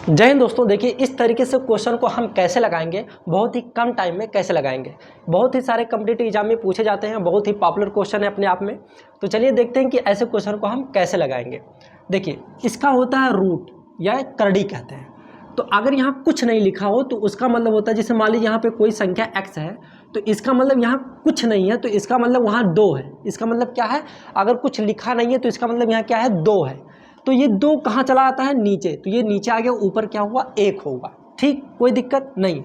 जय हिंद दोस्तों। देखिए इस तरीके से क्वेश्चन को हम कैसे लगाएंगे, बहुत ही कम टाइम में कैसे लगाएंगे। बहुत ही सारे कॉम्पिटिटिव एग्जाम में पूछे जाते हैं, बहुत ही पॉपुलर क्वेश्चन है अपने आप में। तो चलिए देखते हैं कि ऐसे क्वेश्चन को हम कैसे लगाएंगे। देखिए इसका होता है रूट या करड़ी कहते हैं। तो अगर यहाँ कुछ नहीं लिखा हो तो उसका मतलब होता है, जैसे मान लीजिए यहाँ पे कोई संख्या x है तो इसका मतलब यहाँ कुछ नहीं है, तो इसका मतलब वहाँ 2 है। इसका मतलब क्या है, अगर कुछ लिखा नहीं है तो इसका मतलब यहाँ क्या है, 2 है। तो ये 2 कहाँ चला आता है, नीचे, तो ये नीचे आ गया, ऊपर क्या हुआ, 1 होगा। ठीक, कोई दिक्कत नहीं।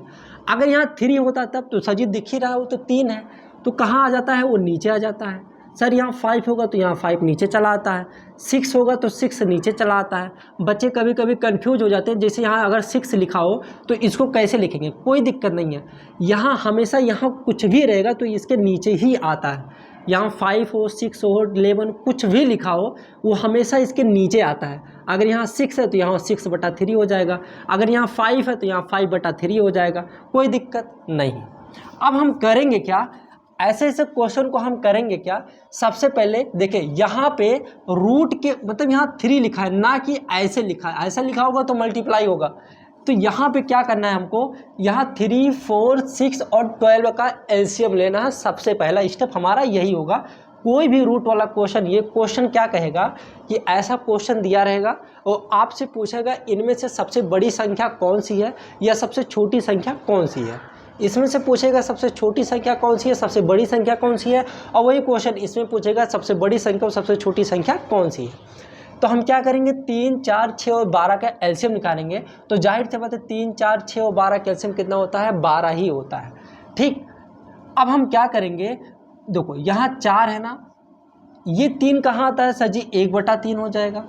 अगर यहाँ 3 होता तब तो सजी दिख ही रहा हो, तो 3 है, तो कहाँ आ जाता है, वो नीचे आ जाता है। सर यहाँ 5 होगा तो यहाँ 5 नीचे चला आता है, 6 होगा तो 6 नीचे चला आता है। बच्चे कभी कभी कंफ्यूज हो जाते हैं, जैसे यहाँ अगर 6 लिखा हो तो इसको कैसे लिखेंगे, कोई दिक्कत नहीं है। यहाँ हमेशा यहाँ कुछ भी रहेगा तो इसके नीचे ही आता है। यहाँ 5 हो, 6 हो, 11 कुछ भी लिखा हो वो हमेशा इसके नीचे आता है। अगर यहाँ 6 है तो यहाँ 6/3 हो जाएगा, अगर यहाँ 5 है तो यहाँ 5/3 हो जाएगा, कोई दिक्कत नहीं। अब हम करेंगे क्या, ऐसे ऐसे क्वेश्चन को हम करेंगे क्या। सबसे पहले देखिए यहाँ पे रूट के मतलब यहाँ 3 लिखा है, ना कि ऐसे लिखा है। ऐसा लिखा होगा तो मल्टीप्लाई होगा। तो यहाँ पे क्या करना है हमको, यहाँ 3, 4, 6 और 12 का एलसीएम लेना है। सबसे पहला स्टेप हमारा यही होगा। कोई भी रूट वाला क्वेश्चन, ये क्वेश्चन क्या कहेगा कि ऐसा क्वेश्चन दिया रहेगा और आपसे पूछेगा इनमें से सबसे बड़ी संख्या कौन सी है या सबसे छोटी संख्या कौन सी है। इसमें से पूछेगा सबसे छोटी संख्या कौन सी है, सबसे बड़ी संख्या कौन सी है, और वही क्वेश्चन इसमें पूछेगा सबसे बड़ी संख्या और सबसे छोटी संख्या कौन सी है। तो हम क्या करेंगे, 3, 4, 6 और 12 का एलसीएम निकालेंगे। तो जाहिर सी बात है 3, 4, 6 और 12 का एलसीएम कितना होता है, 12 ही होता है। ठीक, अब हम क्या करेंगे, देखो यहाँ 4 है ना, ये 3 कहाँ आता है सर जी, 1/3 हो जाएगा।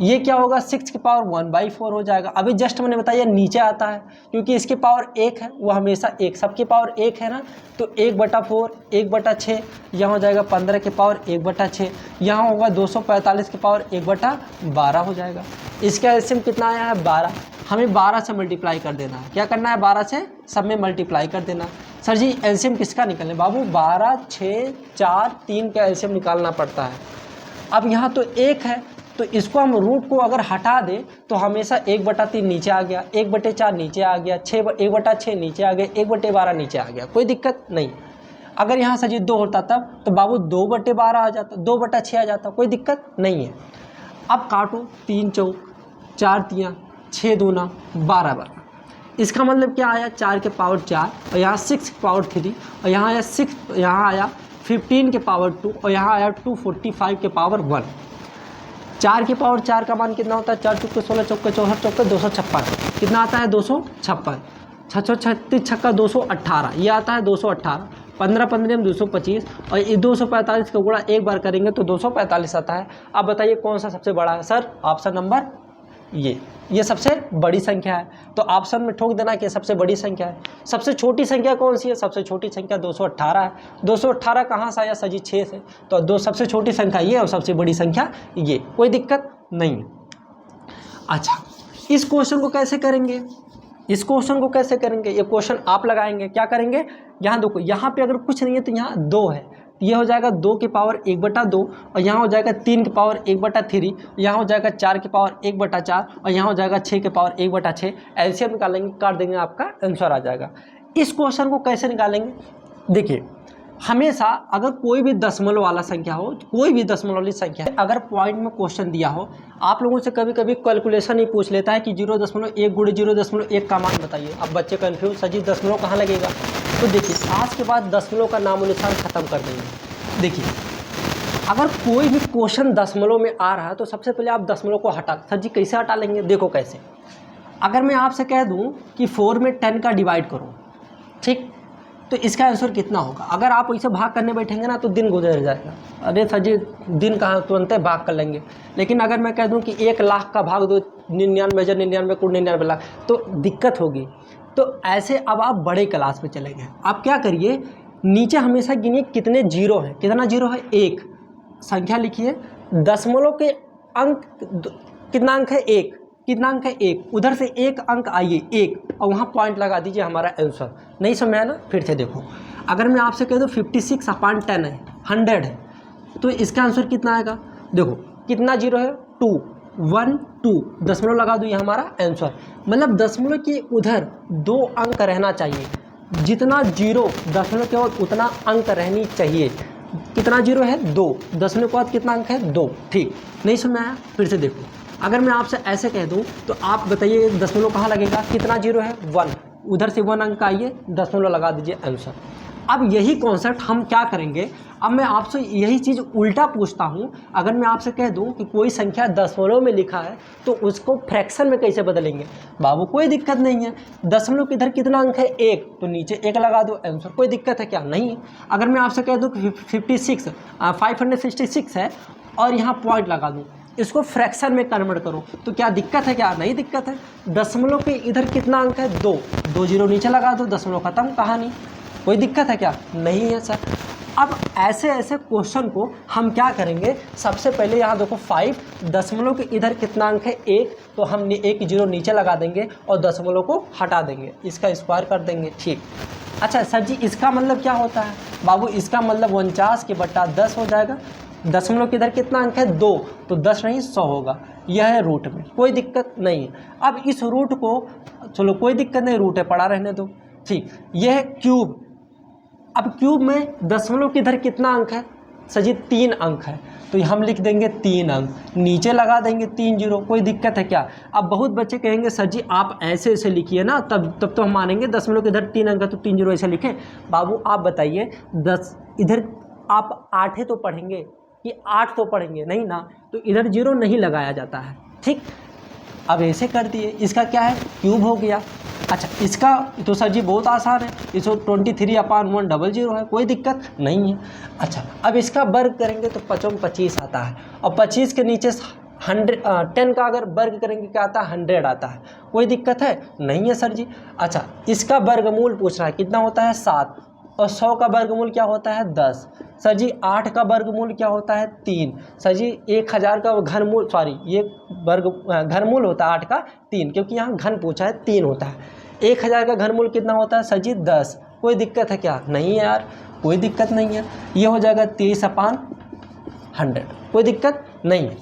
ये क्या होगा, 6 की पावर 1/4 हो जाएगा। अभी जस्ट मैंने बताया नीचे आता है क्योंकि इसकी पावर 1 है, वो हमेशा 1, सबकी पावर 1 है ना। तो 1/4, 1/6, यहाँ हो जाएगा 15 की पावर 1/6, यहाँ होगा 245 की पावर 1/12 हो जाएगा। इसका एलसीएम कितना आया है, 12। हमें 12 से मल्टीप्लाई कर देना है। क्या करना है, 12 से सब में मल्टीप्लाई कर देना। सर जी एलसीएम किसका निकलने, बाबू 12, 6, 4, 3 का एलसीएम निकालना पड़ता है। अब यहाँ तो 1 है तो इसको हम रूट को अगर हटा दें तो हमेशा 1/3 नीचे आ गया, 1/4 नीचे आ गया, 1/6 नीचे आ गया, 1/12 नीचे आ गया, कोई दिक्कत नहीं। अगर यहाँ सजी 2 होता तब तो बाबू 2/12 आ जाता, 2/6 आ जाता, कोई दिक्कत नहीं है। अब काटो, 3 चौक 4 तियाँ 6 दूना 12। इसका मतलब क्या आया, 4 के पावर 4 और यहाँ 6 के पावर 3 और यहाँ आया 6, यहाँ आया 15 के पावर 2 और यहाँ आया 245 के पावर 1। 4 की पावर 4 का मान कितना होता है, 4 चौके 16, चौके 64, चौके 256, कितना आता है 256, 636 छक्का 218, ये आता है 218, 15 15 में 225 और ये 245 का गुणा एक बार करेंगे तो 245 आता है। अब बताइए कौन सा सबसे बड़ा है, सर ऑप्शन नंबर ये सबसे बड़ी संख्या है। तो ऑप्शन में ठोक देना कि सबसे बड़ी संख्या है। सबसे छोटी संख्या कौन सी है, सबसे छोटी संख्या 218 है। 218 कहाँ से आया सजी, 6 से। तो दो सबसे छोटी संख्या ये और सबसे बड़ी संख्या ये, कोई दिक्कत नहीं। अच्छा, इस क्वेश्चन को कैसे करेंगे, इस क्वेश्चन को कैसे करेंगे, ये क्वेश्चन आप लगाएंगे। क्या करेंगे, यहाँ देखो, यहाँ पे अगर कुछ नहीं है तो यहाँ 2 है, ये हो जाएगा 2 की पावर 1/2 और यहाँ हो जाएगा 3 की पावर 1/3, यहाँ हो जाएगा 4 की पावर 1/4 और यहाँ हो जाएगा 6 की पावर 1/6। एलसीएम निकालेंगे, काट देंगे, आपका आंसर आ जाएगा। इस क्वेश्चन को कैसे निकालेंगे, देखिए हमेशा अगर कोई भी दशमलव वाला संख्या हो, कोई भी दशमलव वाली संख्या है, अगर पॉइंट में क्वेश्चन दिया हो, आप लोगों से कभी कभी कैलकुलेशन ही पूछ लेता है कि 0.1 गुणे 0.1 का मान बताइए। अब बच्चे कंफ्यूज, सजी दशमलव कहाँ लगेगा। तो देखिए आज के बाद दशमलव का नामो निशान खत्म कर देंगे। देखिए अगर कोई भी क्वेश्चन दशमलव में आ रहा है तो सबसे पहले आप दशमलव को हटा, सर जी कैसे हटा लेंगे, देखो कैसे। अगर मैं आपसे कह दूं कि 4 में 10 का डिवाइड करो, ठीक, तो इसका आंसर कितना होगा। अगर आप इसे भाग करने बैठेंगे ना तो दिन गुजर जाएगा। अरे सर जी दिन कहाँ, तुरंत भाग कर लेंगे। लेकिन अगर मैं कह दूं कि 1 लाख का भाग दो 99 99 कुल 99 लाख, तो दिक्कत होगी। तो ऐसे अब आप बड़े क्लास में चले गए। आप क्या करिए, नीचे हमेशा गिनिए कितने जीरो हैं, कितना जीरो है, 1 संख्या लिखिए। दशमलव के अंक कितना अंक है, 1, कितना अंक है 1, उधर से 1 अंक आइए 1 और वहाँ पॉइंट लगा दीजिए, हमारा आंसर। नहीं समझ आया ना, फिर से देखो। अगर मैं आपसे कह दूँ 56/10 है, 100 है, तो इसका आंसर कितना आएगा, देखो कितना जीरो है, 2, 1 2 दशमलव लगा दूँ, ये हमारा आंसर। मतलब दशमलव के उधर 2 अंक रहना चाहिए, जितना जीरो दशमलव के बाद उतना अंक रहनी चाहिए। कितना जीरो है? 2। दशमलव के बाद कितना अंक है? 2। ठीक, नहीं समझ में आया? फिर से देखो, अगर मैं आपसे ऐसे कह दूं तो आप बताइए दशमलव कहाँ लगेगा? कितना जीरो है? 1। उधर से 1 अंक आइए, दशमलव लगा दीजिए, आंसर। अब यही कॉन्सेप्ट हम क्या करेंगे, अब मैं आपसे यही चीज़ उल्टा पूछता हूँ। अगर मैं आपसे कह दूँ कि कोई संख्या दशमलव में लिखा है तो उसको फ्रैक्शन में कैसे बदलेंगे? बाबू कोई दिक्कत नहीं है, दशमलव के इधर कितना अंक है? 1, तो नीचे 1 लगा दो, आंसर। कोई दिक्कत है क्या? नहीं है। अगर मैं आपसे कह दूँ कि 566 है और यहाँ पॉइंट लगा दूँ, इसको फ्रैक्शन में कन्वर्ट करो, तो क्या दिक्कत है क्या? नहीं दिक्कत है। दशमलव के इधर कितना अंक है? 2, 2 जीरो नीचे लगा दो, दशमलव खत्म, कहानी। कोई दिक्कत है क्या? नहीं है सर। अब ऐसे ऐसे क्वेश्चन को हम क्या करेंगे, सबसे पहले यहाँ देखो 5, दशमलव के इधर कितना अंक है? 1, तो हम 1 जीरो नीचे लगा देंगे और दशमलव को हटा देंगे, इसका स्क्वायर कर देंगे। ठीक, अच्छा सर जी इसका मतलब क्या होता है? बाबू इसका मतलब 49 के बट्टा 10 हो जाएगा। दशमलव के इधर कितना अंक है? 2, तो 10 नहीं 100 होगा। यह है रूट में, कोई दिक्कत नहीं है। अब इस रूट को, चलो कोई दिक्कत नहीं, रूट है पड़ा रहने दो। ठीक, यह है क्यूब। अब क्यूब में दशमलव के इधर कितना अंक है? सर जी 3 अंक है, तो हम लिख देंगे 3 अंक, नीचे लगा देंगे 3 जीरो। कोई दिक्कत है क्या? अब बहुत बच्चे कहेंगे सर जी आप ऐसे ऐसे लिखिए ना, तब तो हम मानेंगे दशमलव के इधर 3 अंक है तो 3 जीरो ऐसे लिखें। बाबू आप बताइए, 10 इधर आप 8 तो पढ़ेंगे कि 8 तो पढ़ेंगे नहीं ना, तो इधर जीरो नहीं लगाया जाता है। ठीक, अब ऐसे कर दिए, इसका क्या है? क्यूब हो गया। अच्छा इसका तो सर जी बहुत आसान है, इसको 23/100 है, कोई दिक्कत नहीं है। अच्छा अब इसका वर्ग करेंगे तो 25 आता है, और 25 के नीचे 10 का अगर वर्ग करेंगे क्या आता है? 100 आता है। कोई दिक्कत है? नहीं है सर जी। अच्छा इसका वर्गमूल पूछ रहा है, कितना होता है? 7, और 100 का वर्गमूल क्या होता है? 10। सर जी 8 का वर्गमूल क्या होता है? 3। सर जी 1000 का घनमूल, सॉरी ये घनमूल होता है 8 का 3, क्योंकि यहाँ घन पूछा है 3 होता है। 1000 का घनमूल कितना होता है? सर जी 10। कोई दिक्कत है क्या? नहीं है यार, कोई दिक्कत नहीं है। ये हो जाएगा 23/100, कोई दिक्कत नहीं है।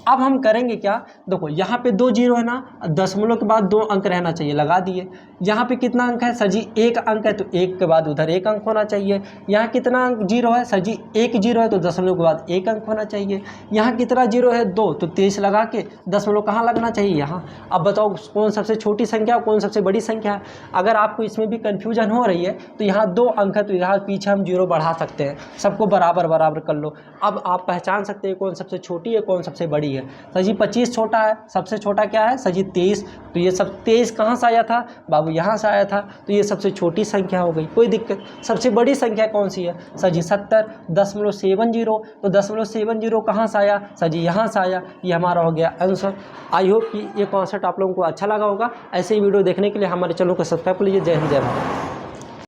अब हम करेंगे क्या, देखो यहाँ पे 2 जीरो है ना, दशमलव के बाद 2 अंक रहना चाहिए, लगा दिए। यहाँ पे कितना अंक है? सर जी 1 अंक है, तो 1 के बाद उधर 1 अंक होना चाहिए। यहाँ कितना अंक जीरो है? सर जी 1 जीरो है, तो दशमलव के बाद 1 अंक होना चाहिए। यहाँ कितना जीरो है? 2, तो 23 लगा के दशमलव कहाँ लगना चाहिए? यहाँ। अब बताओ कौन सबसे छोटी संख्या, कौन सबसे बड़ी संख्या है? अगर आपको इसमें भी कन्फ्यूजन हो रही है तो यहाँ 2 अंक है, तो यहाँ पीछे हम जीरो बढ़ा सकते हैं, सबको बराबर बराबर कर लो। अब आप पहचान सकते हैं कौन सबसे छोटी है, कौन सबसे बड़ी है। सर जी 25 छोटा है, सबसे छोटा क्या है? सर जी 23, तो ये सब 23 कहाँ से आया था? बाबू यहाँ से आया था, तो ये सबसे छोटी संख्या हो गई, कोई दिक्कत। सबसे बड़ी संख्या कौन सी है? सर जी 70.70, तो 0.70 कहाँ से आया? सर जी यहाँ से आया, ये हमारा हो गया आंसर। आई होप कि ये कॉन्सेप्ट आप लोगों को अच्छा लगा होगा। ऐसे ही वीडियो देखने के लिए हमारे चैनल को सब्सक्राइब कर लीजिए। जय हिंद, जय भारत।